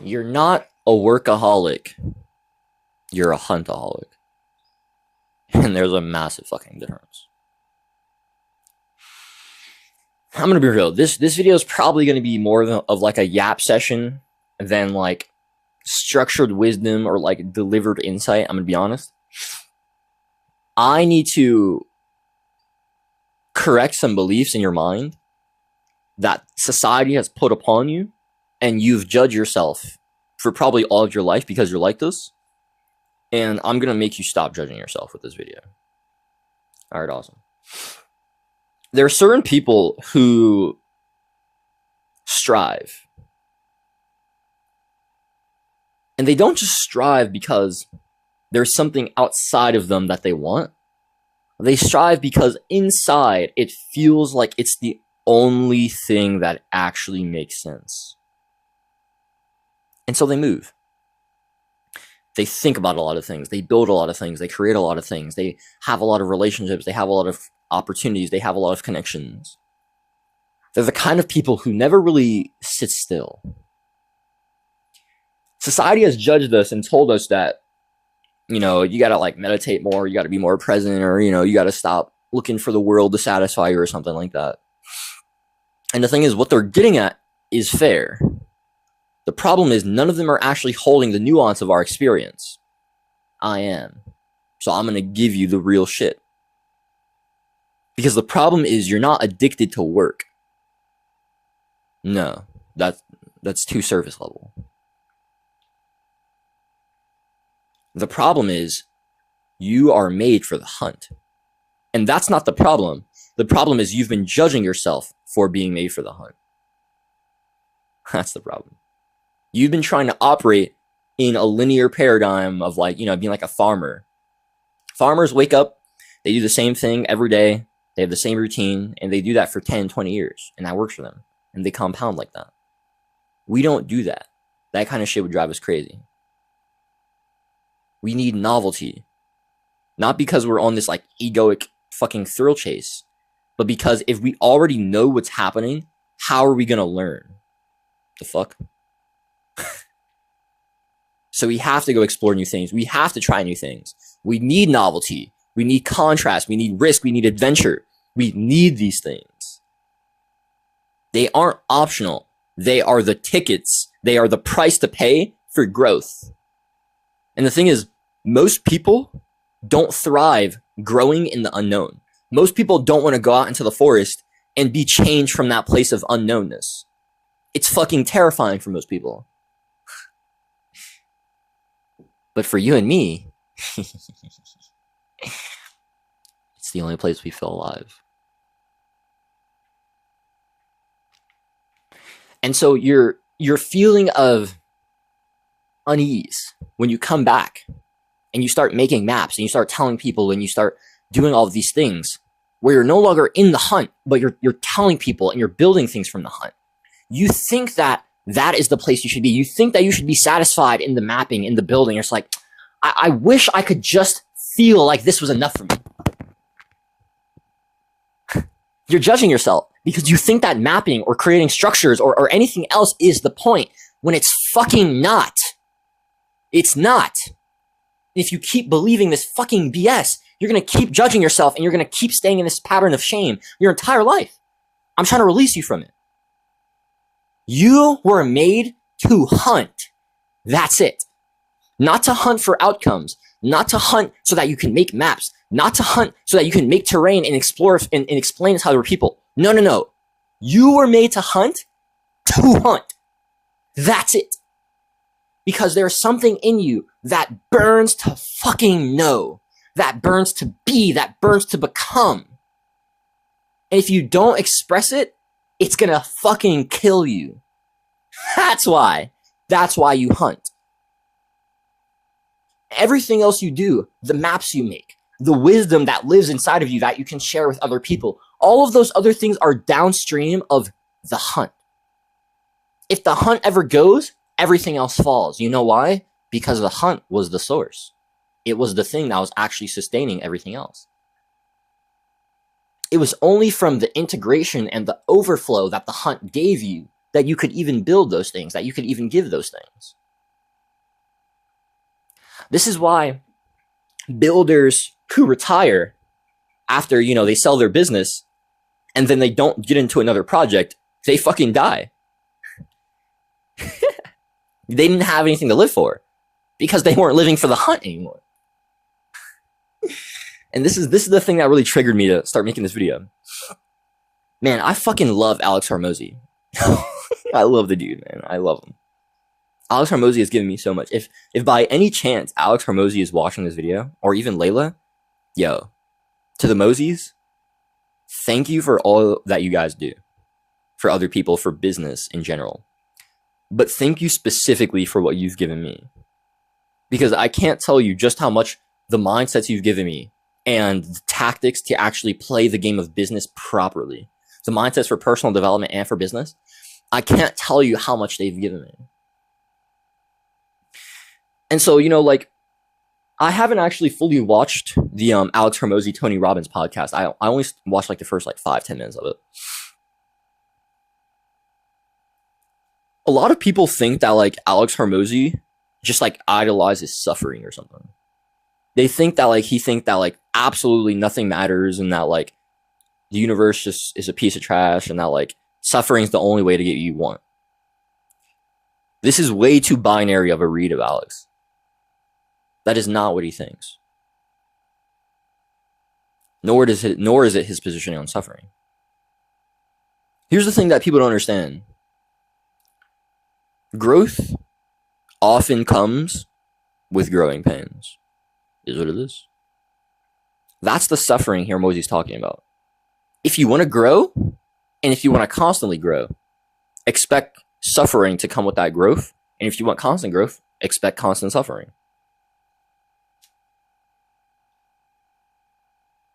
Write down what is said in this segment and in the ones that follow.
You're not a workaholic. You're a hunt-a-holic. And there's a massive fucking difference. I'm gonna be real. This video is probably gonna be more of like a yap session than like structured wisdom or like delivered insight. I'm gonna be honest. I need to correct some beliefs in your mind that society has put upon you, and you've judged yourself for probably all of your life because you're like this. And I'm gonna make you stop judging yourself with this video. All right, awesome. There are certain people who strive. And they don't just strive because there's something outside of them that they want. They strive because inside it feels like it's the only thing that actually makes sense. And so they move. They think about a lot of things. They build a lot of things. They create a lot of things. They have a lot of relationships. They have a lot of opportunities. They have a lot of connections. They're the kind of people who never really sit still. Society has judged us and told us that, you know, you gotta like meditate more, you gotta be more present, or, you know, you gotta stop looking for the world to satisfy you or something like that. And the thing is, what they're getting at is fair. The problem is none of them are actually holding the nuance of our experience. I am. So I'm gonna give you the real shit. Because the problem is you're not addicted to work. No, that's too surface level. The problem is you are made for the hunt. And that's not the problem. The problem is you've been judging yourself for being made for the hunt. That's the problem. You've been trying to operate in a linear paradigm of like, you know, being like a farmer. Farmers wake up, they do the same thing every day, they have the same routine, and they do that for 10, 20 years, and that works for them. And they compound like that. We don't do that. That kind of shit would drive us crazy. We need novelty. Not because we're on this like egoic fucking thrill chase, but because if we already know what's happening, how are we gonna learn? The fuck? So we have to go explore new things. We have to try new things. We need novelty. We need contrast. We need risk. We need adventure. We need these things. They aren't optional. They are the tickets. They are the price to pay for growth. And the thing is, most people don't thrive growing in the unknown. Most people don't want to go out into the forest and be changed from that place of unknownness. It's fucking terrifying for most people. But for you and me, it's the only place we feel alive. And so your feeling of unease when you come back and you start making maps and you start telling people and you start doing all of these things where you're no longer in the hunt, but you're telling people and you're building things from the hunt. You think that that is the place you should be. You think that you should be satisfied in the mapping, in the building. It's like, I wish I could just feel like this was enough for me. You're judging yourself because you think that mapping or creating structures or anything else is the point when it's fucking not. It's not. If you keep believing this fucking BS, you're going to keep judging yourself and you're going to keep staying in this pattern of shame your entire life. I'm trying to release you from it. You were made to hunt. That's it. Not to hunt for outcomes. Not to hunt so that you can make maps. Not to hunt so that you can make terrain and explore and explain it to other people. No, no, no. You were made to hunt. That's it. Because there's something in you that burns to fucking know. That burns to be. That burns to become. And if you don't express it, it's gonna fucking kill you. That's why you hunt. Everything else you do, the maps you make, the wisdom that lives inside of you that you can share with other people, all of those other things are downstream of the hunt. If the hunt ever goes, everything else falls. You know why? Because the hunt was the source. It was the thing that was actually sustaining everything else. It was only from the integration and the overflow that the hunt gave you that you could even build those things, that you could even give those things. This is why builders who retire after, they sell their business and then they don't get into another project, they fucking die. They didn't have anything to live for because they weren't living for the hunt anymore. And this is the thing that really triggered me to start making this video. Man, I fucking love Alex Hormozi. I love the dude, man. I love him. Alex Hormozi has given me so much. If by any chance Alex Hormozi is watching this video, or even Layla, yo, to the Mosies, thank you for all that you guys do for other people, for business in general. But thank you specifically for what you've given me. Because I can't tell you just how much the mindsets you've given me and the tactics to actually play the game of business properly, the mindsets for personal development and for business, I can't tell you how much they've given me. And so, I haven't actually fully watched the Alex Hormozi, Tony Robbins podcast. I only watched the first 5-10 minutes of it. A lot of people think that Alex Hormozi just idolizes suffering or something. They think that he thinks that absolutely nothing matters and that the universe just is a piece of trash and that suffering is the only way to get what you want. This is way too binary of a read of Alex. That is not what he thinks. Nor is it his positioning on suffering. Here's the thing that people don't understand. Growth often comes with growing pains. Is what it is. That's the suffering here Mosey's talking about. If you want to grow, and if you want to constantly grow, expect suffering to come with that growth. And if you want constant growth, expect constant suffering.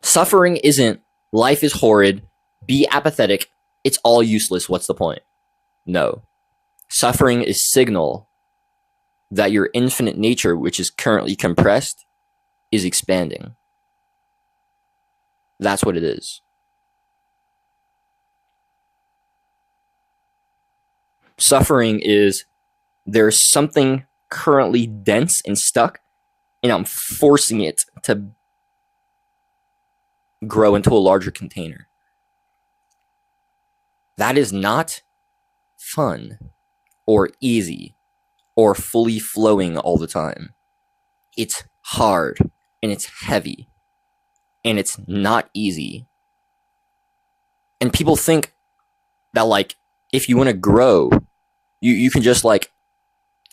Suffering isn't life is horrid, be apathetic, it's all useless, what's the point? No. Suffering is signal that your infinite nature, which is currently compressed, is expanding. That's what it is. Suffering is there's something currently dense and stuck, and I'm forcing it to grow into a larger container. That is not fun or easy or fully flowing all the time. It's hard and it's heavy and it's not easy. And people think that if you want to grow, you can just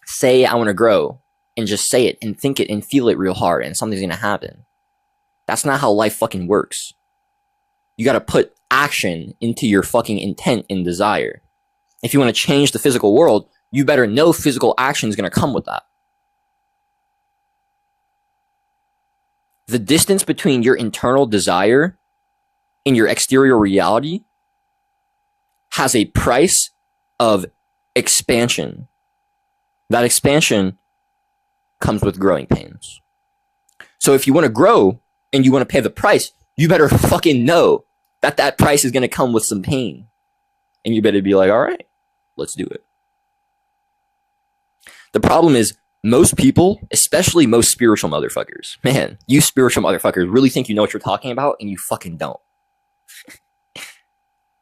say I want to grow and just say it and think it and feel it real hard and something's going to happen. That's not how life fucking works. You got to put action into your fucking intent and desire. If you want to change the physical world, you better know physical action is going to come with that. The distance between your internal desire and your exterior reality has a price of expansion. That expansion comes with growing pains. So if you want to grow and you want to pay the price, you better fucking know that that price is going to come with some pain. And you better be like, all right, let's do it. The problem is most people, especially most spiritual motherfuckers, man, you spiritual motherfuckers really think you know what you're talking about and you fucking don't.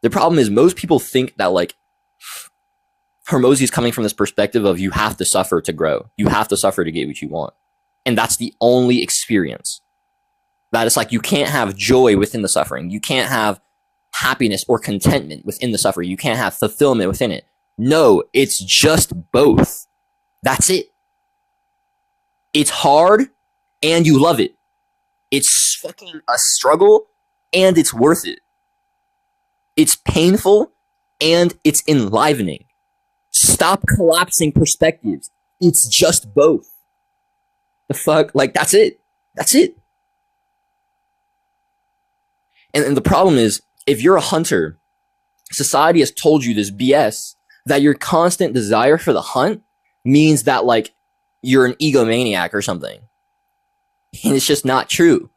The problem is most people think that Hormozi is coming from this perspective of you have to suffer to grow. You have to suffer to get what you want. And that's the only experience. That it's you can't have joy within the suffering. You can't have happiness or contentment within the suffering. You can't have fulfillment within it. No, it's just both. That's it. It's hard and you love it. It's fucking a struggle and it's worth it. It's painful and it's enlivening. Stop collapsing perspectives. It's just both. The fuck? That's it. That's it. And the problem is, if you're a hunter, society has told you this BS that your constant desire for the hunt means that you're an egomaniac or something. And it's just not true.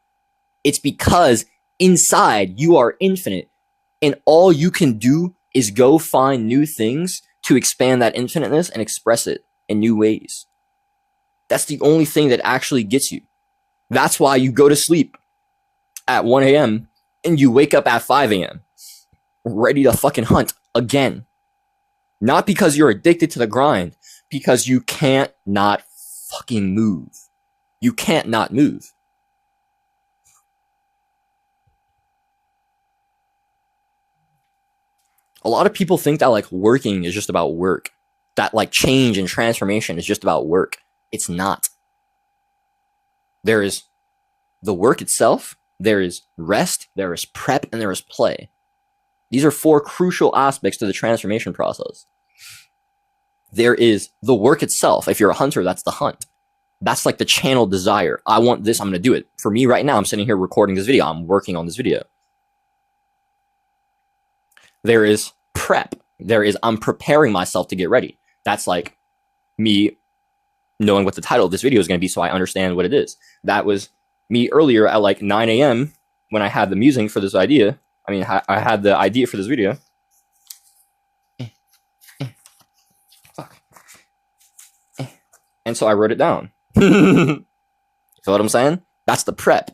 It's because inside you are infinite and all you can do is go find new things to expand that infiniteness and express it in new ways. That's the only thing that actually gets you. That's why you go to sleep at 1 a.m. and you wake up at 5 a.m. ready to fucking hunt again. Not because you're addicted to the grind, because you can't not fucking move. You can't not move. A lot of people think that like working is just about work. That like change and transformation is just about work. It's not. There is the work itself, there is rest, there is prep, and there is play. These are 4 crucial aspects to the transformation process. There is the work itself. If you're a hunter, that's the hunt. That's like the channel desire. I want this, I'm going to do it. For me right now, I'm sitting here recording this video. I'm working on this video. There is prep. There is I'm preparing myself to get ready. That's like me knowing what the title of this video is going to be so I understand what it is. That was me earlier at like 9 a.m. when I had the musing for this idea. I mean, I had the idea for this video. Fuck. And so I wrote it down. You feel what I'm saying? That's the prep.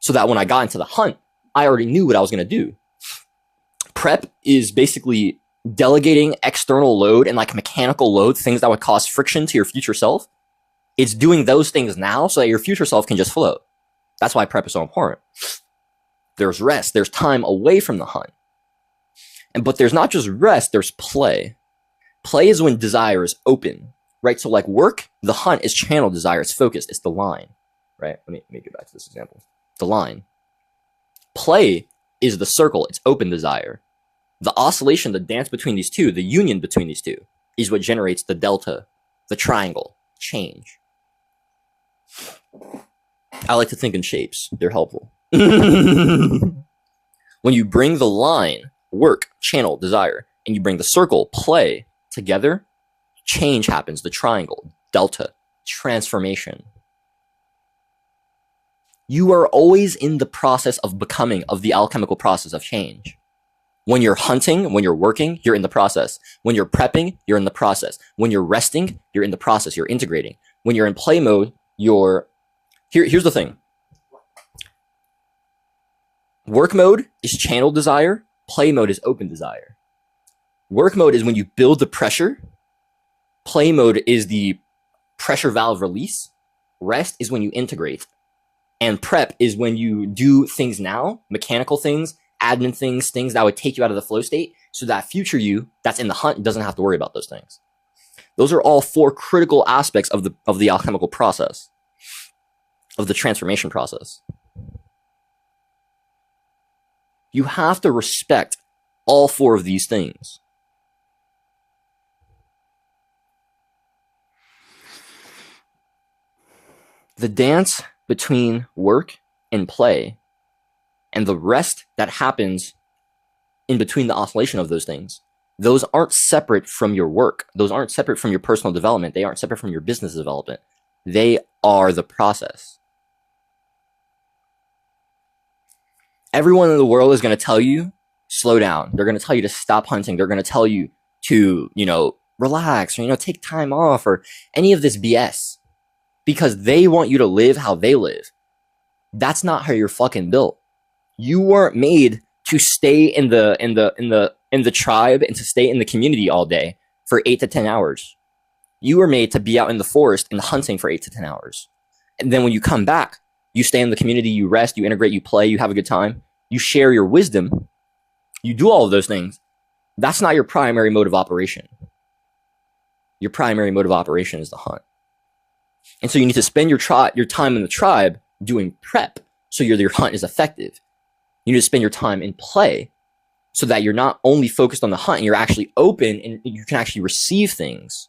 So that when I got into the hunt, I already knew what I was going to do. Prep is basically delegating external load and like mechanical load, things that would cause friction to your future self. It's doing those things now so that your future self can just flow. That's why prep is so important. There's rest. There's time away from the hunt. But there's not just rest, there's play. Play is when desire is open, right? So like work, the hunt is channel desire. It's focused. It's the line, right? Let me get back to this example. The line. Play is the circle. It's open desire. The oscillation, the dance between these two, the union between these two is what generates the delta, the triangle, change. I like to think in shapes. They're helpful. When you bring the line, work, channel, desire, and you bring the circle, play, together, change happens. The triangle, delta, transformation. You are always in the process of becoming, of the alchemical process of change. When you're hunting, when you're working, you're in the process. When you're prepping, you're in the process. When you're resting, you're in the process. You're integrating. When you're in play mode, you're... Here's the thing. Work mode is channel desire. Play mode is open desire. Work mode is when you build the pressure. Play mode is the pressure valve release. Rest is when you integrate. And prep is when you do things now, mechanical things, admin things, things that would take you out of the flow state, so that future you that's in the hunt doesn't have to worry about those things. Those are all 4 critical aspects of the alchemical process, of the transformation process. You have to respect all 4 of these things. The dance between work and play and the rest that happens in between the oscillation of those things, those aren't separate from your work. Those aren't separate from your personal development. They aren't separate from your business development. They are the process. Everyone in the world is going to tell you, slow down. They're going to tell you to stop hunting. They're going to tell you to, relax or, take time off or any of this BS because they want you to live how they live. That's not how you're fucking built. You weren't made to stay in the tribe and to stay in the community all day for 8 to 10 hours. You were made to be out in the forest and hunting for 8 to 10 hours. And then when you come back, you stay in the community, you rest, you integrate, you play, you have a good time, you share your wisdom, you do all of those things. That's not your primary mode of operation. Your primary mode of operation is the hunt. And so you need to spend your time in the tribe doing prep so your hunt is effective. You need to spend your time in play so that you're not only focused on the hunt and you're actually open and you can actually receive things.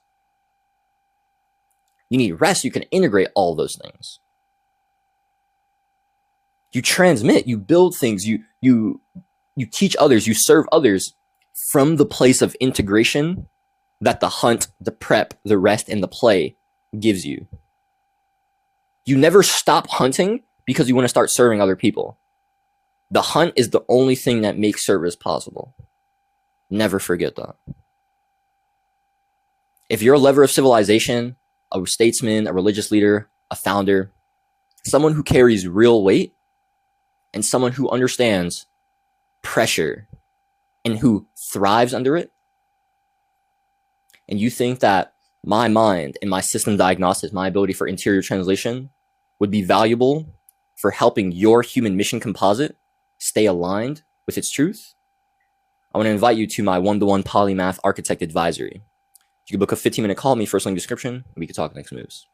You need rest. You can integrate all those things. You transmit, you build things, you teach others, you serve others from the place of integration that the hunt, the prep, the rest, and the play gives you. You never stop hunting because you want to start serving other people. The hunt is the only thing that makes service possible. Never forget that. If you're a lover of civilization, a statesman, a religious leader, a founder, someone who carries real weight, and someone who understands pressure and who thrives under it, and you think that my mind and my system diagnosis, my ability for interior translation would be valuable for helping your human mission composite stay aligned with its truth, I want to invite you to my one-to-one polymath architect advisory. You can book a 15-minute call with me, first link in the description, and we can talk next moves.